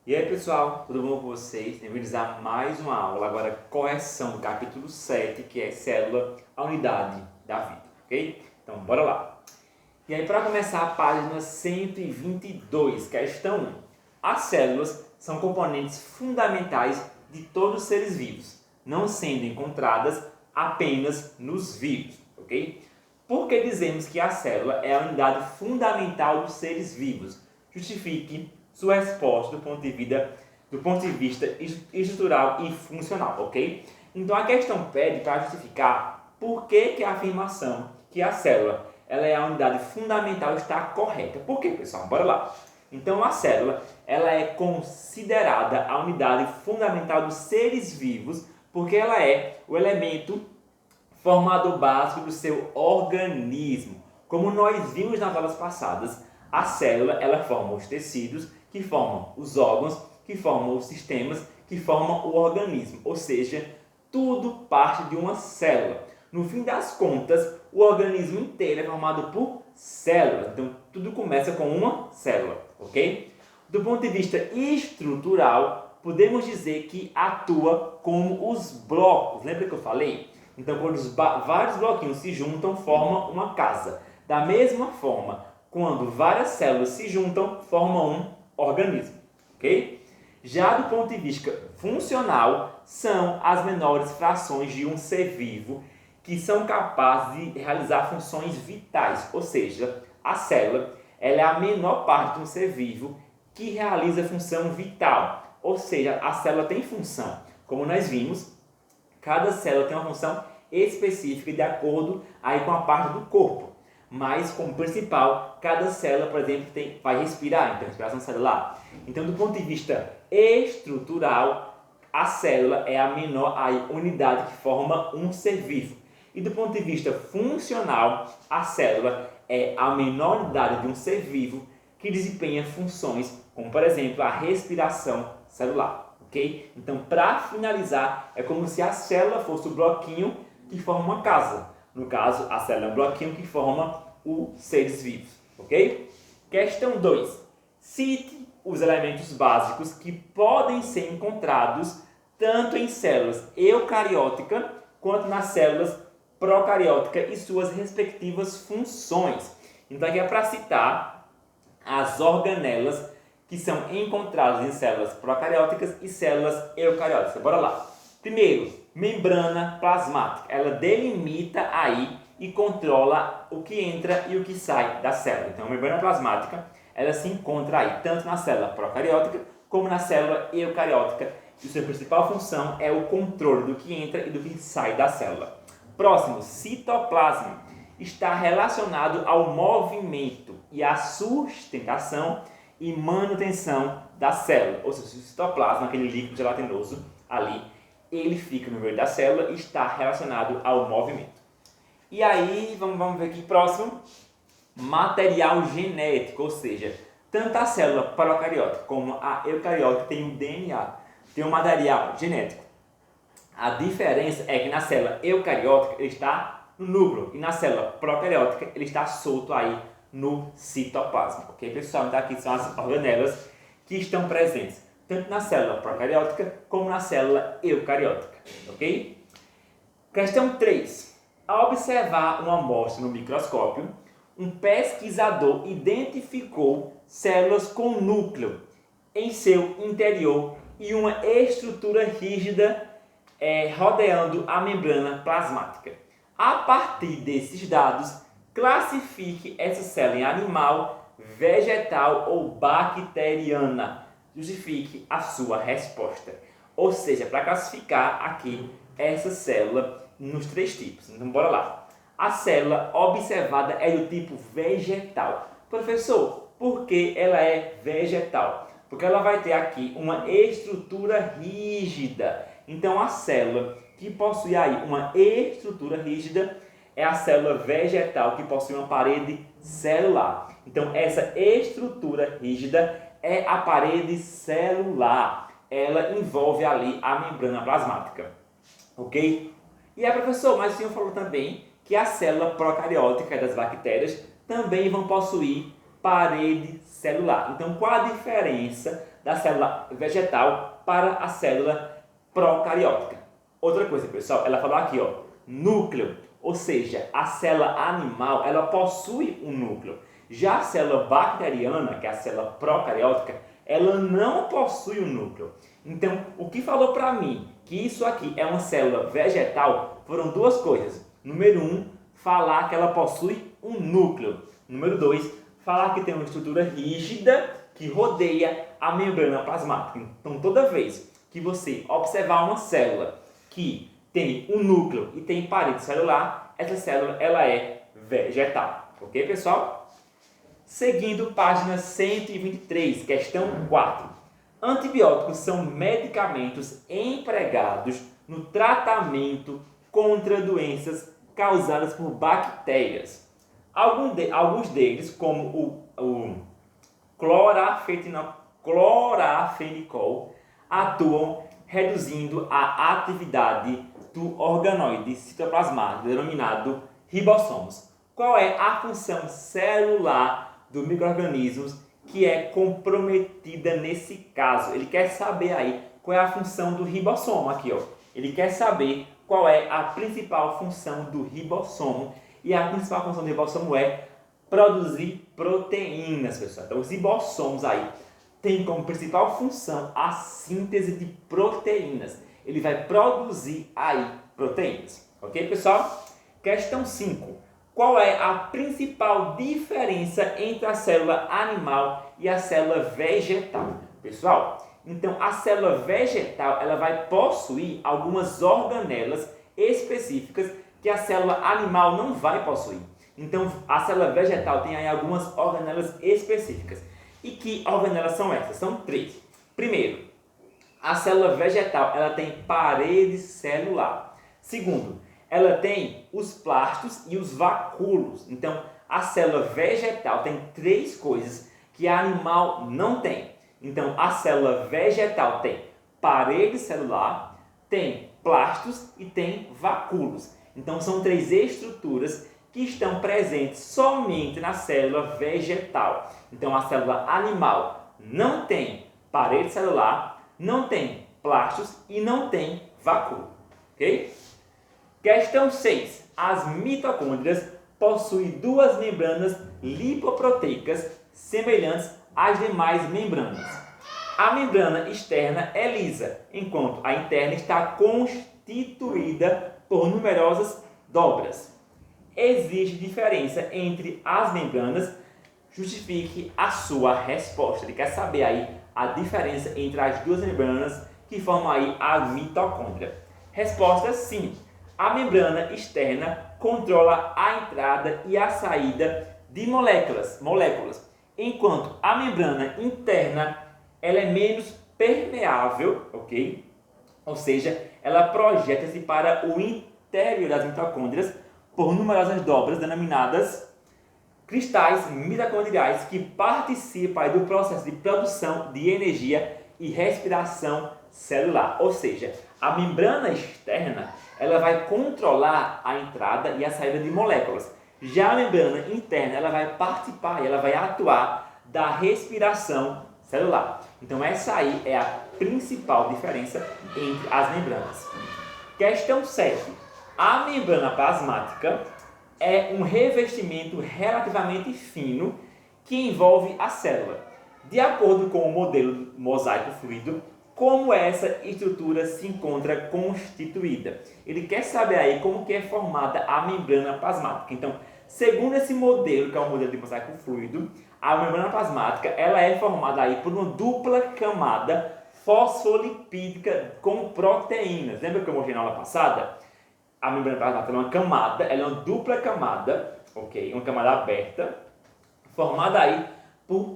E aí pessoal, tudo bom com vocês? Bem-vindos a mais uma aula, agora correção do capítulo 7, que é célula, a unidade da vida, ok? Então bora lá. E aí para começar a página 122, questão 1. As células são componentes fundamentais de todos os seres vivos, não sendo encontradas apenas nos vivos, ok? Por que dizemos que a célula é a unidade fundamental dos seres vivos? Justifique sua resposta do ponto de vista estrutural e funcional, ok? Então a questão pede para justificar por que a afirmação que a célula ela é a unidade fundamental está correta. Por quê, pessoal? Bora lá. Então a célula ela é considerada a unidade fundamental dos seres vivos porque ela é o elemento formador básico do seu organismo. Como nós vimos nas aulas passadas, a célula ela forma os tecidos, que formam os órgãos, que formam os sistemas, que formam o organismo. Ou seja, tudo parte de uma célula. No fim das contas, o organismo inteiro é formado por células. Então, tudo começa com uma célula, ok? Do ponto de vista estrutural, podemos dizer que atua como os blocos. Lembra que eu falei? Então, quando vários bloquinhos se juntam, formam uma casa. Da mesma forma, quando várias células se juntam, formam um organismo, ok? Já do ponto de vista funcional, são as menores frações de um ser vivo que são capazes de realizar funções vitais, ou seja, a célula ela é a menor parte de um ser vivo que realiza função vital, ou seja, a célula tem função. Como nós vimos, cada célula tem uma função específica de acordo aí com a parte do corpo. Mas, como principal, cada célula, por exemplo, vai respirar, então respiração celular. Então, do ponto de vista estrutural, a célula é a menor unidade que forma um ser vivo. E do ponto de vista funcional, a célula é a menor unidade de um ser vivo que desempenha funções como, por exemplo, a respiração celular. Okay? Então, para finalizar, é como se a célula fosse o bloquinho que forma uma casa. No caso, a célula é um bloquinho que forma os seres vivos. Ok? Questão 2. Cite os elementos básicos que podem ser encontrados tanto em células eucarióticas quanto nas células procarióticas e suas respectivas funções. Então, aqui é para citar as organelas que são encontradas em células procarióticas e células eucarióticas. Bora lá. Primeiro, membrana plasmática. Ela delimita aí e controla o que entra e o que sai da célula. Então, a membrana plasmática ela se encontra aí tanto na célula procariótica como na célula eucariótica. E sua principal função é o controle do que entra e do que sai da célula. Próximo, citoplasma. Está relacionado ao movimento e à sustentação e manutenção da célula. Ou seja, o citoplasma, aquele líquido gelatinoso ali, ele fica no meio da célula e está relacionado ao movimento. E aí, vamos ver aqui próximo, material genético, ou seja, tanto a célula procariótica como a eucariótica tem um DNA, tem um material genético. A diferença é que na célula eucariótica ele está no núcleo e na célula procariótica ele está solto aí no citoplasma. Ok, pessoal? Então aqui são as organelas que estão presentes tanto na célula procariótica como na célula eucariótica. Ok? Questão 3. Ao observar uma amostra no microscópio, um pesquisador identificou células com núcleo em seu interior e uma estrutura rígida rodeando a membrana plasmática. A partir desses dados, classifique essa célula em animal, vegetal ou bacteriana. Justifique a sua resposta. Ou seja, para classificar aqui essa célula nos 3 tipos. Então, bora lá. A célula observada é do tipo vegetal. Professor, por que ela é vegetal? Porque ela vai ter aqui uma estrutura rígida. Então, a célula que possui aí uma estrutura rígida é a célula vegetal que possui uma parede celular. Então, essa estrutura rígida é a parede celular. Ela envolve ali a membrana plasmática. Ok? E aí, professor, mas o senhor falou também que a célula procariótica das bactérias também vão possuir parede celular. Então, qual a diferença da célula vegetal para a célula procariótica. Outra coisa, pessoal, ela falou aqui, ó, núcleo, ou seja, a célula animal, ela possui um núcleo. Já a célula bacteriana, que é a célula procariótica, ela não possui um núcleo. Então, o que falou para mim que isso aqui é uma célula vegetal foram duas coisas. Número 1, falar que ela possui um núcleo. Número 2, falar que tem uma estrutura rígida que rodeia a membrana plasmática. Então, toda vez que você observar uma célula que tem um núcleo e tem parede celular, essa célula ela é vegetal. Ok, pessoal? Seguindo, página 123, questão 4. Antibióticos são medicamentos empregados no tratamento contra doenças causadas por bactérias. Alguns deles, como o clorafenicol, atuam reduzindo a atividade do organoide citoplasmático, denominado ribossomos. Qual é a função celular dos micro-organismos que é comprometida nesse caso? Ele quer saber aí qual é a função do ribossomo aqui, ó. Ele quer saber qual é a principal função do ribossomo. E a principal função do ribossomo é produzir proteínas, pessoal. Então, os ribossomos aí têm como principal função a síntese de proteínas. Ele vai produzir aí proteínas. Ok, pessoal? Questão 5. Qual é a principal diferença entre a célula animal e a célula vegetal? Pessoal, então a célula vegetal ela vai possuir algumas organelas específicas que a célula animal não vai possuir. Então a célula vegetal tem aí algumas organelas específicas. E que organelas são essas? São 3. Primeiro, a célula vegetal ela tem parede celular. Segundo, ela tem os plastos e os vacúolos. Então, a célula vegetal tem 3 coisas que a animal não tem. Então, a célula vegetal tem parede celular, tem plastos e tem vacúolos. Então, são 3 estruturas que estão presentes somente na célula vegetal. Então, a célula animal não tem parede celular, não tem plastos e não tem vacúolo. Ok? Questão 6. As mitocôndrias possuem 2 membranas lipoproteicas semelhantes às demais membranas. A membrana externa é lisa, enquanto a interna está constituída por numerosas dobras. Existe diferença entre as membranas? Justifique a sua resposta. Ele quer saber aí a diferença entre as 2 membranas que formam aí a mitocôndria. Resposta: sim. A membrana externa controla a entrada e a saída de moléculas, enquanto a membrana interna ela é menos permeável, ok? Ou seja, ela projeta-se para o interior das mitocôndrias por numerosas dobras denominadas cristais mitocondriais que participam do processo de produção de energia e respiração celular. Ou seja, a membrana externa ela vai controlar a entrada e a saída de moléculas. Já a membrana interna ela vai participar e ela vai atuar da respiração celular. Então essa aí é a principal diferença entre as membranas. Questão 7. A membrana plasmática é um revestimento relativamente fino que envolve a célula. De acordo com o modelo mosaico fluido, como essa estrutura se encontra constituída? Ele quer saber aí como que é formada a membrana plasmática. Então, segundo esse modelo, que é o modelo de mosaico fluido, a membrana plasmática ela é formada aí por uma dupla camada fosfolipídica com proteínas. Lembra que eu mostrei na aula passada? A membrana plasmática é uma camada, ela é uma dupla camada, ok? Uma camada aberta, formada aí por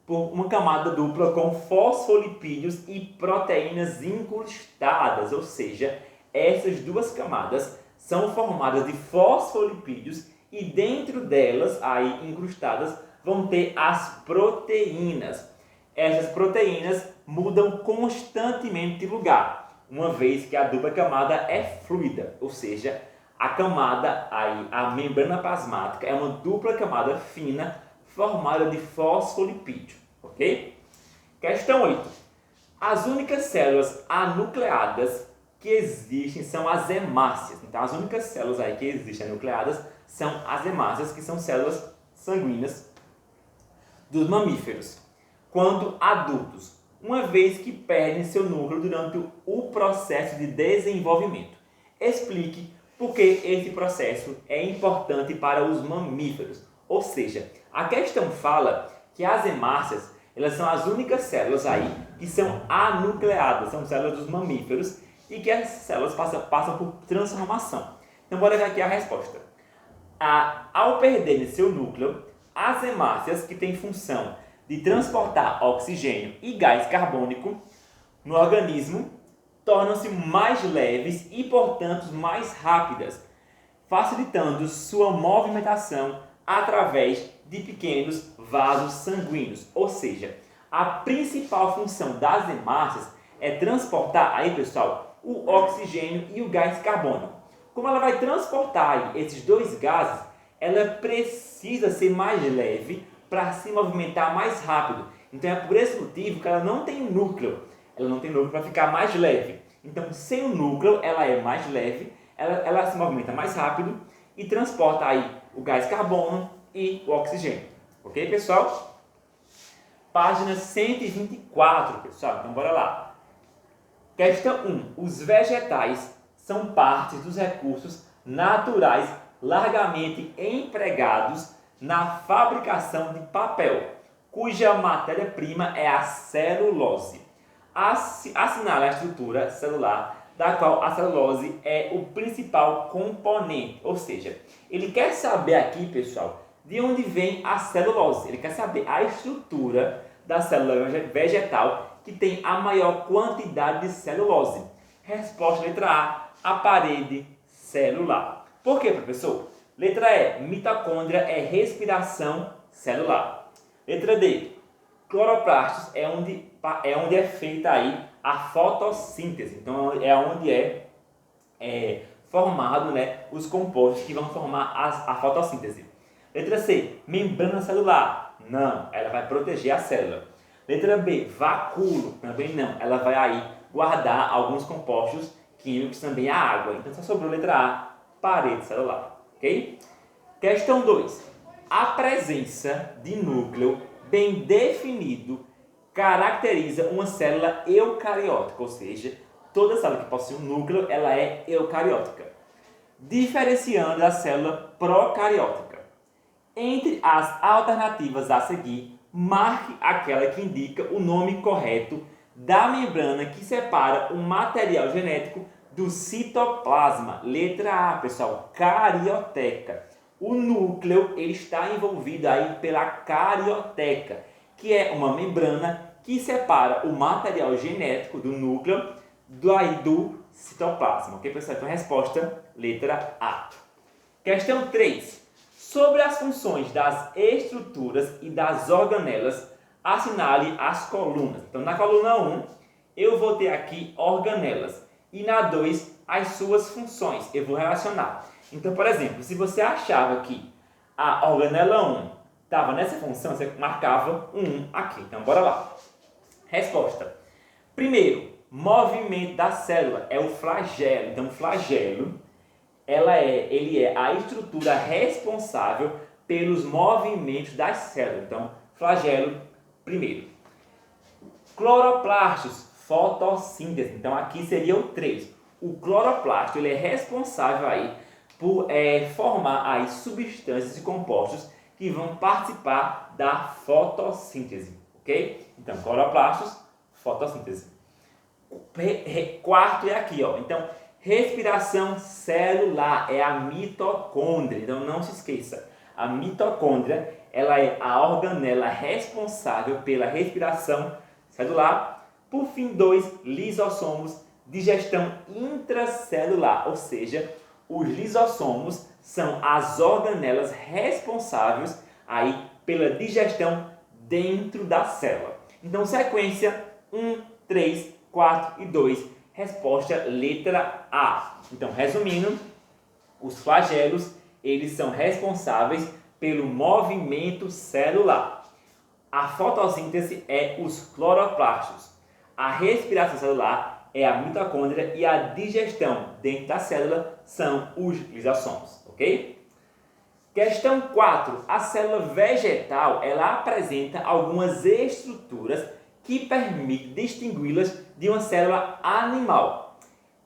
uma camada dupla com fosfolipídios e proteínas incrustadas, ou seja, essas 2 camadas são formadas de fosfolipídios e dentro delas, aí incrustadas, vão ter as proteínas. Essas proteínas mudam constantemente de lugar, uma vez que a dupla camada é fluida, ou seja, a membrana plasmática é uma dupla camada fina formada de fosfolipídio, ok? Questão 8. As únicas células anucleadas que existem são as hemácias. Então, as únicas células aí que existem anucleadas são as hemácias, que são células sanguíneas dos mamíferos, quando adultos, uma vez que perdem seu núcleo durante o processo de desenvolvimento. Explique por que esse processo é importante para os mamíferos. Ou seja, a questão fala que as hemácias, elas são as únicas células aí que são anucleadas, são células dos mamíferos e que essas células passam por transformação. Então, bora ver aqui a resposta. Ao perderem seu núcleo, as hemácias, que têm função de transportar oxigênio e gás carbônico no organismo, tornam-se mais leves e, portanto, mais rápidas, facilitando sua movimentação através de pequenos vasos sanguíneos. Ou seja, a principal função das hemácias é transportar, aí pessoal, o oxigênio e o gás carbônico. Como ela vai transportar aí esses dois gases, ela precisa ser mais leve para se movimentar mais rápido. Então é por esse motivo que ela não tem núcleo. Ela não tem núcleo para ficar mais leve. Então, sem o núcleo, ela é mais leve, ela se movimenta mais rápido e transporta aí o gás carbono e o oxigênio. Ok, pessoal? Página 124, pessoal. Então, bora lá. Questão 1. Os vegetais são parte dos recursos naturais largamente empregados na fabricação de papel, cuja matéria-prima é a celulose. Assinala a estrutura celular, da qual a celulose é o principal componente. Ou seja, ele quer saber aqui, pessoal, de onde vem a celulose. Ele quer saber a estrutura da célula vegetal que tem a maior quantidade de celulose. Resposta letra A parede celular. Por quê, professor? Letra E, mitocôndria é respiração celular. Letra D, cloroplastos é onde é feita aí a fotossíntese. Então é onde é formado, né, os compostos que vão formar a fotossíntese. Letra C, membrana celular. Não, ela vai proteger a célula. Letra B, vacúolo. Também não, ela vai aí guardar alguns compostos químicos, também a água. Então só sobrou letra A, parede celular. Ok? Questão 2. A presença de núcleo bem definido caracteriza uma célula eucariótica, ou seja, toda célula que possui um núcleo, ela é eucariótica, diferenciando a célula procariótica. Entre as alternativas a seguir, marque aquela que indica o nome correto da membrana que separa o material genético do citoplasma. Letra A, pessoal, carioteca. O núcleo ele está envolvido aí pela carioteca, que é uma membrana que separa o material genético do núcleo do citoplasma. Ok, pessoal? Então, resposta, letra A. Questão 3. Sobre as funções das estruturas e das organelas, assinale as colunas. Então, na coluna 1, eu vou ter aqui organelas. E na 2, as suas funções. Eu vou relacionar. Então, por exemplo, se você achava que a organela 1 estava nessa função, você marcava um 1 aqui. Então, bora lá. Resposta. Primeiro, movimento da célula é o flagelo. Então, o flagelo ele é a estrutura responsável pelos movimentos das células. Então, flagelo, primeiro. Cloroplastos, fotossíntese. Então, aqui seria o 3. O cloroplasto ele é responsável aí por formar aí substâncias e compostos que vão participar da fotossíntese. Ok? Então, cloroplastos, fotossíntese. Quarto é aqui, ó. Então, respiração celular é a mitocôndria. Então, não se esqueça. A mitocôndria ela é a organela responsável pela respiração celular. Por fim, 2, lisossomos, digestão intracelular, ou seja, os lisossomos são as organelas responsáveis aí pela digestão dentro da célula. Então, sequência 1, 3, 4 e 2. Resposta letra A. Então, resumindo, os flagelos, eles são responsáveis pelo movimento celular. A fotossíntese é os cloroplastos. A respiração celular é a mitocôndria e a digestão dentro da célula são os lisossomos, ok? Questão 4. A célula vegetal ela apresenta algumas estruturas que permitem distingui-las de uma célula animal.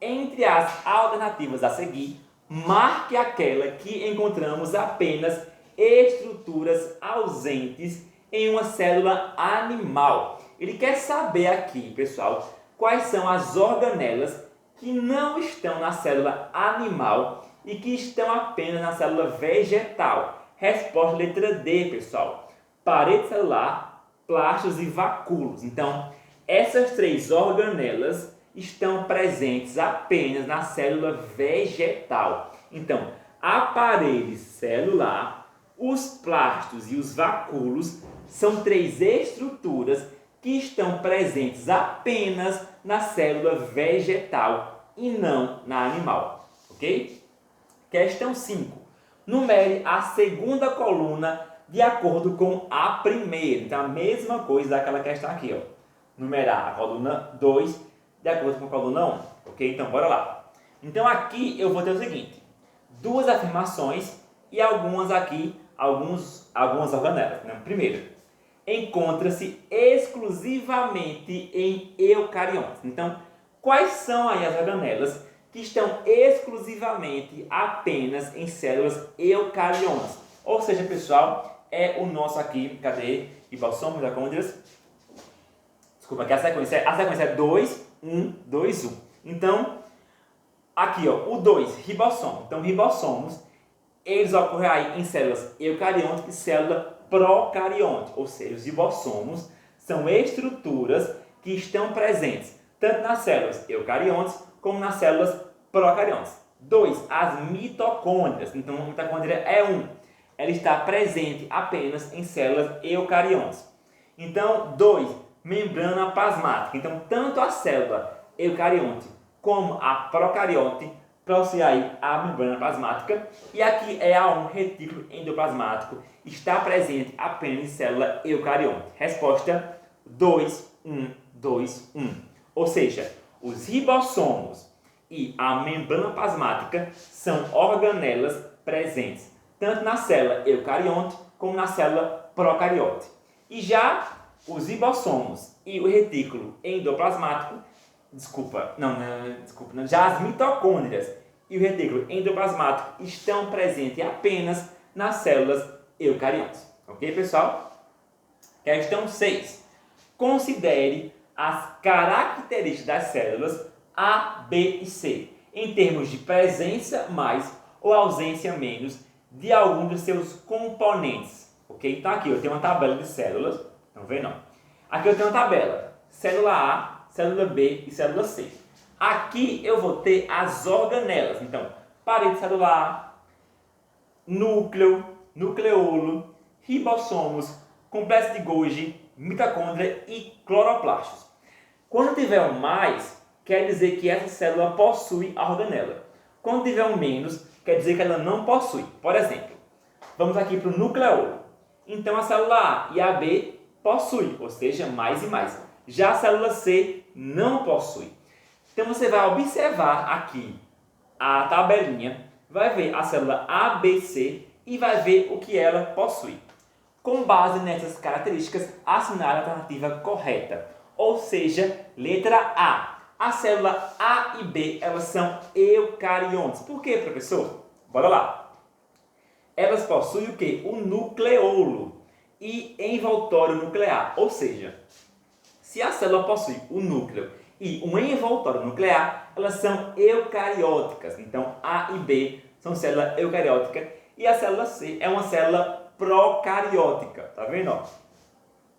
Entre as alternativas a seguir, marque aquela que encontramos apenas estruturas ausentes em uma célula animal. Ele quer saber aqui, pessoal, quais são as organelas que não estão na célula animal e que estão apenas na célula vegetal. Resposta letra D, pessoal. Parede celular, plastos e vacúolos. Então, essas três organelas estão presentes apenas na célula vegetal. Então, a parede celular, os plastos e os vacúolos são três estruturas que estão presentes apenas na célula vegetal e não na animal, ok? Questão 5. Numere a segunda coluna de acordo com a primeira. Então, a mesma coisa daquela questão aqui, ó. Numerar a coluna 2 de acordo com a coluna 1, ok? Então, bora lá. Então, aqui eu vou ter o seguinte. Duas afirmações e algumas organelas. Né? Primeiro, encontra-se exclusivamente em eucariontes. Então, quais são aí as organelas que estão exclusivamente apenas em células eucariontes? Ou seja, pessoal, é o nosso aqui, cadê? Ribossomos, mitocôndrias. Desculpa, aqui a sequência é 2, 1, 2, 1. Então, aqui, ó, o 2, ribossomo. Então, ribossomos, eles ocorrem aí em células eucariontes e célula procarionte. Ou seja, os ribossomos são estruturas que estão presentes tanto nas células eucariontes como nas células procariontes. 2, as mitocôndrias. Então, a mitocôndria é 1. Ela está presente apenas em células eucariontes. Então, 2, membrana plasmática. Então, tanto a célula eucarionte como a procarionte possui aí a membrana plasmática. E aqui é a 1, retículo endoplasmático. Está presente apenas em célula eucarionte. Resposta 2, 1, 2, 1. Ou seja, os ribossomos e a membrana plasmática são organelas presentes tanto na célula eucarionte como na célula procarionte. E já os ribossomos e o retículo endoplasmático, já as mitocôndrias e o retículo endoplasmático estão presentes apenas nas células eucariontes. Ok, pessoal? Questão 6. Considere as características das células A, B e C, em termos de presença mais ou ausência menos de algum dos seus componentes. Ok? Então aqui eu tenho uma tabela de células. Não vê não. Aqui eu tenho uma tabela. Célula A, célula B e célula C. Aqui eu vou ter as organelas. Então, parede celular, núcleo, nucleolo, ribossomos, complexo de Golgi, mitocôndria e cloroplastos. Quando tiver um mais, quer dizer que essa célula possui a organela. Quando tiver um menos, quer dizer que ela não possui. Por exemplo, vamos aqui para o nucleolo. Então, a célula A e a B possui, ou seja, mais e mais. Já a célula C não possui. Então, você vai observar aqui a tabelinha, vai ver a célula A, B, C e vai ver o que ela possui. Com base nessas características, assinale a alternativa correta. Ou seja, letra A. A célula A e B, elas são eucariontes. Por quê, professor? Bora lá. Elas possuem o quê? O nucleolo e envoltório nuclear. Ou seja, se a célula possui o núcleo e um envoltório nuclear, elas são eucarióticas. Então, A e B são célula eucariótica e a célula C é uma célula procariótica. Tá vendo? Ó?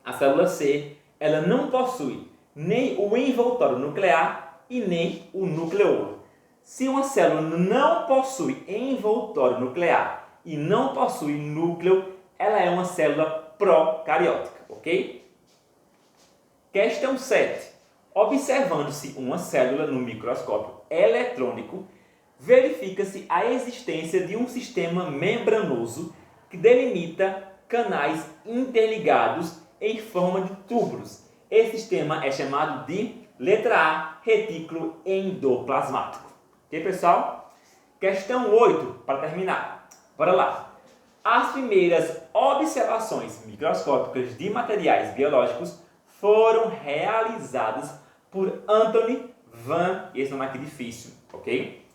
A célula C, ela não possui nem o envoltório nuclear e nem o nucleolo. Se uma célula não possui envoltório nuclear e não possui núcleo, ela é uma célula procariótica, ok? Questão 7. Observando-se uma célula no microscópio eletrônico, verifica-se a existência de um sistema membranoso que delimita canais interligados em forma de túbulos. Esse sistema é chamado de, letra A, retículo endoplasmático. Ok, pessoal? Questão 8, para terminar. Bora lá. As primeiras observações microscópicas de materiais biológicos foram realizadas por Anthony Van, esse nome aqui é difícil, ok?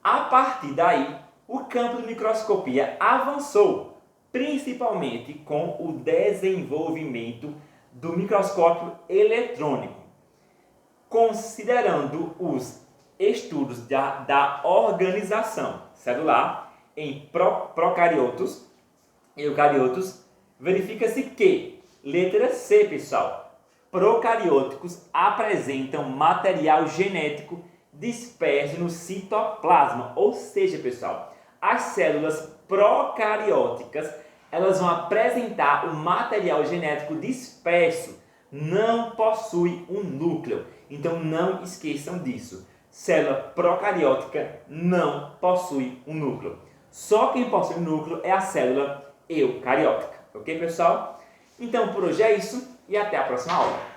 A partir daí, o campo de microscopia avançou, principalmente com o desenvolvimento do microscópio eletrônico, considerando os estudos da organização celular em procariotos e eucariotos, verifica-se que, letra C, pessoal, procarióticos apresentam material genético disperso no citoplasma, ou seja, pessoal, as células procarióticas elas vão apresentar o material genético disperso, não possui um núcleo. Então não esqueçam disso. Célula procariótica não possui um núcleo. Só quem possui um núcleo é a célula eucariótica. Ok, pessoal? Então por hoje é isso e até a próxima aula.